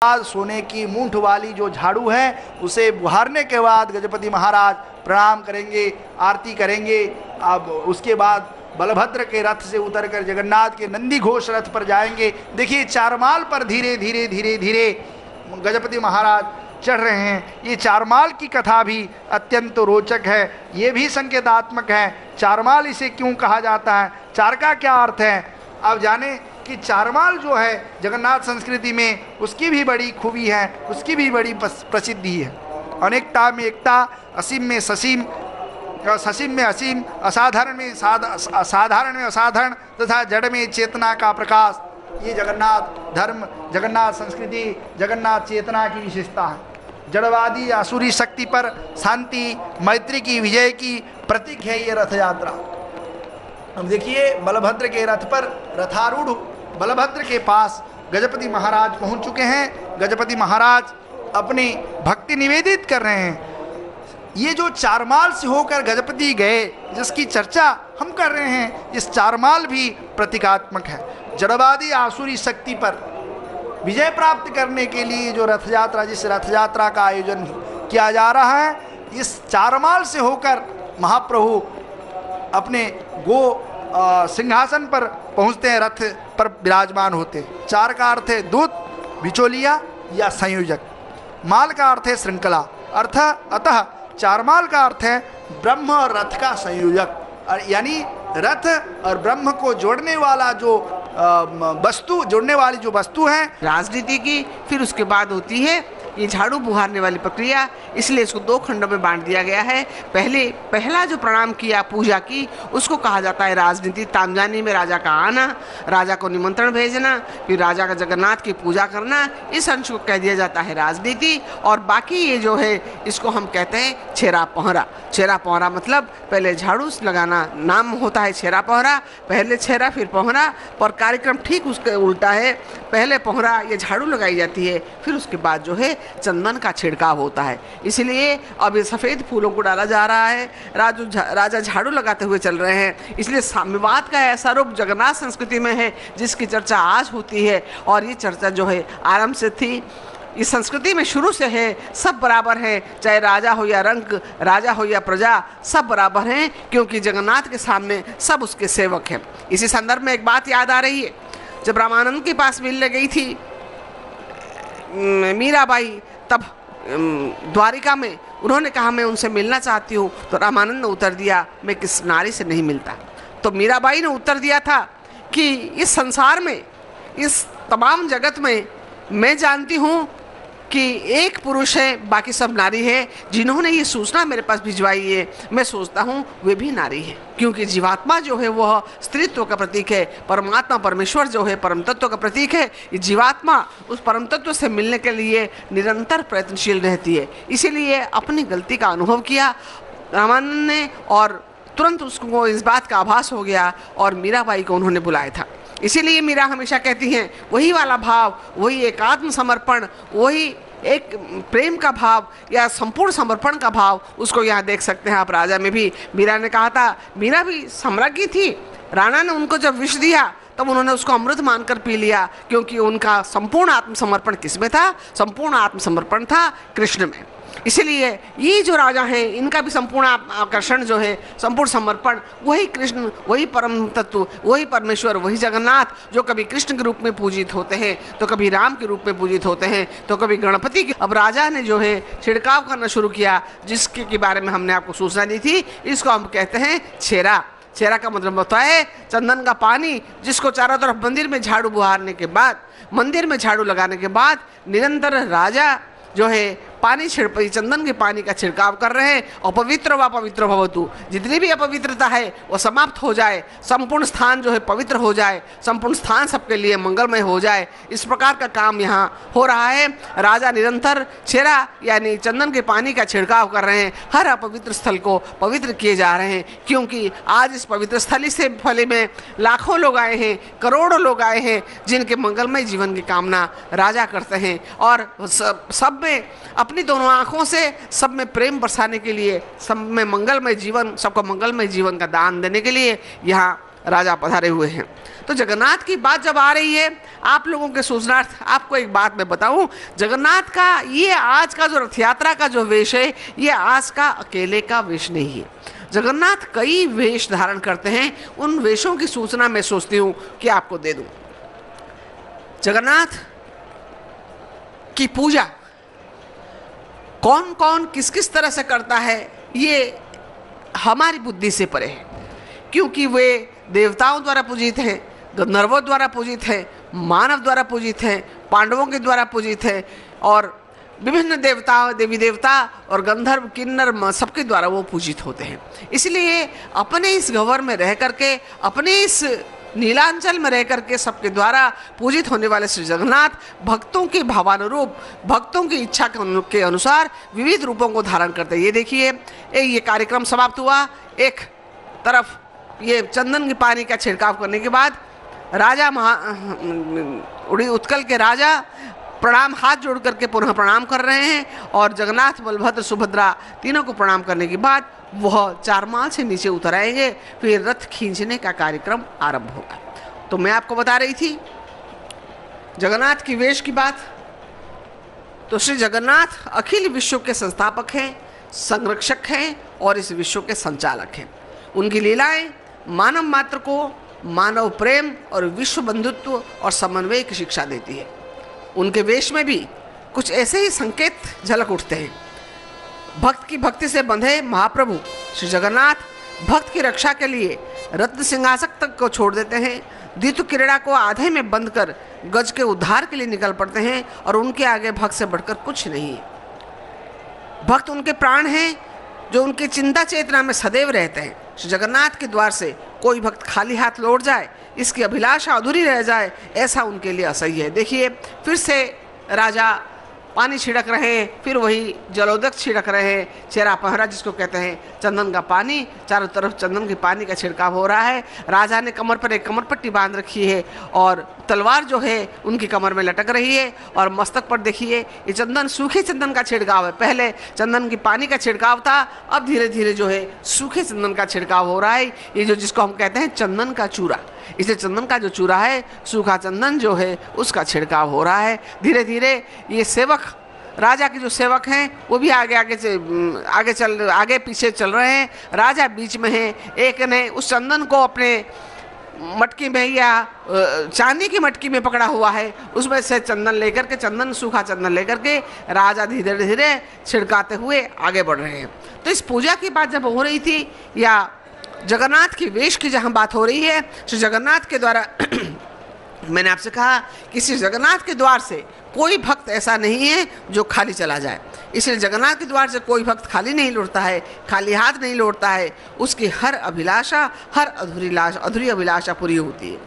आज सोने की मूंठ वाली जो झाड़ू है उसे बुहारने के बाद गजपति महाराज प्रणाम करेंगे, आरती करेंगे। अब उसके बाद बलभद्र के रथ से उतरकर जगन्नाथ के नंदी घोष रथ पर जाएंगे। देखिए चारमाल पर धीरे धीरे धीरे धीरे गजपति महाराज चढ़ रहे हैं। ये चारमाल की कथा भी अत्यंत रोचक है, ये भी संकेतात्मक है। चारमाल इसे क्यों कहा जाता है, चार का क्या अर्थ है, अब जाने कि चारमाल जो है जगन्नाथ संस्कृति में उसकी भी बड़ी खूबी है, उसकी भी बड़ी प्रसिद्धि है। अनेकता में एकता, असीम में ससीम, ससीम में असीम, असाधारण में असाधारण में असाधारण तथा जड़ में चेतना का प्रकाश, ये जगन्नाथ धर्म, जगन्नाथ संस्कृति, जगन्नाथ चेतना की विशेषता है। जड़वादी आसुरी शक्ति पर शांति मैत्री की विजय की प्रतीक है ये रथ यात्रा। अब देखिए बलभद्र के रथ पर रथारूढ़ बलभद्र के पास गजपति महाराज पहुंच चुके हैं। गजपति महाराज अपनी भक्ति निवेदित कर रहे हैं। ये जो चारमाल से होकर गजपति गए जिसकी चर्चा हम कर रहे हैं, इस चारमाल भी प्रतीकात्मक है। जड़वादी आसुरी शक्ति पर विजय प्राप्त करने के लिए जो रथ यात्रा, जिस रथ यात्रा का आयोजन किया जा रहा है, इस चारमाल से होकर महाप्रभु अपने गो सिंहासन पर पहुंचते हैं, रथ पर विराजमान होते हैं। चार का अर्थ है दूत, बिचौलिया या संयोजक। माल का अर्थ है श्रृंखला, अतः चारमाल का अर्थ है ब्रह्म और रथ का संयोजक, यानी रथ और ब्रह्म को जोड़ने वाला जो वस्तु, जोड़ने वाली जो वस्तु है। राजनीति की फिर उसके बाद होती है ये झाड़ू बुहारने वाली प्रक्रिया, इसलिए इसको दो खंडों में बांट दिया गया है। पहला जो प्रणाम किया, पूजा की, उसको कहा जाता है राजनीति। तामजानी में राजा का आना, राजा को निमंत्रण भेजना, फिर राजा का जगन्नाथ की पूजा करना, इस अंश को कह दिया जाता है राजनीति। और बाकी ये जो है इसको हम कहते हैं छेरा पहरा। छेरा पहरा मतलब पहले झाड़ू लगाना, नाम होता है छेरा पहरा, पहले छेरा फिर पहरा, पर कार्यक्रम ठीक उसके उल्टा है। पहले पहरा ये झाड़ू लगाई जाती है, फिर उसके बाद जो है चंदन का छिड़काव होता है। इसलिए अब ये सफ़ेद फूलों को डाला जा रहा है। राजा झाड़ू लगाते हुए चल रहे हैं। इसलिए साम्यवाद का ऐसा रूप जगन्नाथ संस्कृति में है जिसकी चर्चा आज होती है। और ये चर्चा जो है आरंभ से थी, इस संस्कृति में शुरू से है। सब बराबर हैं, चाहे राजा हो या रंक, राजा हो या प्रजा, सब बराबर हैं, क्योंकि जगन्नाथ के सामने सब उसके सेवक हैं। इसी संदर्भ में एक बात याद आ रही है, जब रामानंद के पास मिलने गई थी मीराबाई, तब द्वारिका में उन्होंने कहा मैं उनसे मिलना चाहती हूँ, तो रामानंद ने उत्तर दिया मैं किस नारी से नहीं मिलता। तो मीराबाई ने उत्तर दिया था कि इस संसार में, इस तमाम जगत में मैं जानती हूँ कि एक पुरुष है, बाकी सब नारी है। जिन्होंने ये सूचना मेरे पास भिजवाई है, मैं सोचता हूँ वे भी नारी है, क्योंकि जीवात्मा जो है वह स्त्रीत्व का प्रतीक है, परमात्मा परमेश्वर जो है परम तत्व का प्रतीक है। ये जीवात्मा उस परम तत्व से मिलने के लिए निरंतर प्रयत्नशील रहती है। इसीलिए अपनी गलती का अनुभव किया रामानंद ने, और तुरंत उसको इस बात का आभास हो गया और मीराबाई को उन्होंने बुलाया था। इसीलिए मीरा हमेशा कहती हैं वही वाला भाव, वही एक आत्मसमर्पण, वही एक प्रेम का भाव या संपूर्ण समर्पण का भाव, उसको यहाँ देख सकते हैं आप। राजा में भी मीरा ने कहा था, मीरा भी सम्राज्ञी थी, राणा ने उनको जब विष दिया तब उन्होंने उसको अमृत मानकर पी लिया, क्योंकि उनका संपूर्ण आत्मसमर्पण किस में था? संपूर्ण आत्मसमर्पण था कृष्ण में। इसीलिए ये जो राजा हैं इनका भी संपूर्ण आकर्षण जो है, संपूर्ण समर्पण, वही कृष्ण, वही परम तत्व, वही परमेश्वर, वही जगन्नाथ जो कभी कृष्ण के रूप में पूजित होते हैं, तो कभी राम के रूप में पूजित होते हैं, तो कभी गणपति के। अब राजा ने जो है छिड़काव करना शुरू किया, जिसके के बारे में हमने आपको सूचना दी थी, इसको हम कहते हैं छेरा। छेरा का मतलब होता है चंदन का पानी, जिसको चारों तरफ मंदिर में झाड़ू बुहारने के बाद, मंदिर में झाड़ू लगाने के बाद निरंतर राजा जो है पानी चंदन के पानी का छिड़काव कर रहे हैं। अपवित्र व पवित्र भवतु, जितनी भी अपवित्रता है वो समाप्त हो जाए, संपूर्ण स्थान जो है पवित्र हो जाए, संपूर्ण स्थान सबके लिए मंगलमय हो जाए, इस प्रकार का काम यहाँ हो रहा है। राजा निरंतर छेरा यानी चंदन के पानी का छिड़काव कर रहे हैं, हर अपवित्र स्थल को पवित्र किए जा रहे हैं, क्योंकि आज इस पवित्र स्थली से फले में लाखों लोग आए हैं, करोड़ों लोग आए हैं, जिनके मंगलमय जीवन की कामना राजा करते हैं। और सब में अपनी दोनों आँखों से सब में प्रेम बरसाने के लिए, सब में मंगलमय जीवन, सबको मंगलमय जीवन का दान देने के लिए यहाँ राजा पधारे हुए हैं। तो जगन्नाथ की बात जब आ रही है, आप लोगों के सूचनार्थ आपको एक बात मैं बताऊं, जगन्नाथ का ये आज का जो रथ यात्रा का जो वेश है, ये आज का अकेले का वेश नहीं है। जगन्नाथ कई वेश धारण करते हैं। उन वेशों की सूचना मैं सोचती हूँ कि आपको दे दूँ। जगन्नाथ की पूजा कौन कौन किस किस तरह से करता है, ये हमारी बुद्धि से परे है, क्योंकि वे देवताओं द्वारा पूजित हैं, गंधर्वों द्वारा पूजित हैं, मानव द्वारा पूजित हैं, पांडवों के द्वारा पूजित हैं, और विभिन्न देवता, देवी देवता और गंधर्व किन्नर सबके द्वारा वो पूजित होते हैं। इसलिए अपने इस गह्वर में रह करके, अपने इस नीलांचल में रह करके सबके द्वारा पूजित होने वाले श्री जगन्नाथ भक्तों के भावानुरूप, भक्तों की इच्छा के अनुसार विविध रूपों को धारण करते हैं। ये देखिए, ये कार्यक्रम समाप्त हुआ। एक तरफ ये चंदन के पानी का छिड़काव करने के बाद राजा उत्कल के राजा प्रणाम, हाथ जोड़ करके पुनः प्रणाम कर रहे हैं, और जगन्नाथ, बलभद्र, सुभद्रा तीनों को प्रणाम करने के बाद वह चारमाल से नीचे उतर आएंगे। फिर रथ खींचने का कार्यक्रम आरंभ होगा। तो मैं आपको बता रही थी जगन्नाथ की वेश की बात। तो श्री जगन्नाथ अखिल विश्व के संस्थापक हैं, संरक्षक हैं और इस विश्व के संचालक हैं। उनकी लीलाएं मानव मात्र को मानव प्रेम और विश्व बंधुत्व और समन्वय की शिक्षा देती है। उनके वेश में भी कुछ ऐसे ही संकेत झलक उठते हैं। भक्त की भक्ति से बंधे महाप्रभु श्री जगन्नाथ भक्त की रक्षा के लिए रत्न सिंहासन तक को छोड़ देते हैं। द्वित क्रीड़ा को आधे में बंद कर गज के उद्धार के लिए निकल पड़ते हैं, और उनके आगे भक्त से बढ़कर कुछ नहीं है। भक्त उनके प्राण हैं, जो उनकी चिंता चेतना में सदैव रहते हैं। श्री जगन्नाथ के द्वार से कोई भक्त खाली हाथ लौट जाए, इसकी अभिलाषा अधूरी रह जाए, ऐसा उनके लिए असह्य है। देखिए, फिर से राजा पानी छिड़क रहे हैं, फिर वही जलोदक छिड़क रहे हैं, चेहरा पहरा जिसको कहते हैं, चंदन का पानी, चारों तरफ चंदन के पानी का छिड़काव हो रहा है। राजा ने कमर पर एक कमर पट्टी बांध रखी है, और तलवार जो है उनकी कमर में लटक रही है, और मस्तक पर देखिए ये चंदन, सूखे चंदन का छिड़काव है। पहले चंदन की पानी का छिड़काव था, अब धीरे धीरे जो है सूखे चंदन का छिड़काव हो रहा है। ये जो जिसको हम कहते हैं चंदन का चूरा, इसे चंदन का जो चूरा है, सूखा चंदन जो है उसका छिड़काव हो रहा है। धीरे धीरे ये सेवक, राजा के जो सेवक हैं वो भी आगे पीछे चल रहे हैं। राजा बीच में है। एक ने उस चंदन को अपने मटकी में या चांदी की मटकी में पकड़ा हुआ है, उसमें से चंदन लेकर के, सूखा चंदन लेकर के राजा धीरे धीरे छिड़काते हुए आगे बढ़ रहे हैं। तो इस पूजा की बात जब हो रही थी, या जगन्नाथ की वेश की जहाँ बात हो रही है, श्री जगन्नाथ के द्वारा मैंने आपसे कहा कि श्री जगन्नाथ के द्वार से कोई भक्त ऐसा नहीं है जो खाली चला जाए। इसलिए जगन्नाथ के द्वार से कोई भक्त खाली नहीं लौटता है, खाली हाथ नहीं लौटता है। उसकी हर अभिलाषा, हर अधूरी अभिलाषा पूरी होती है।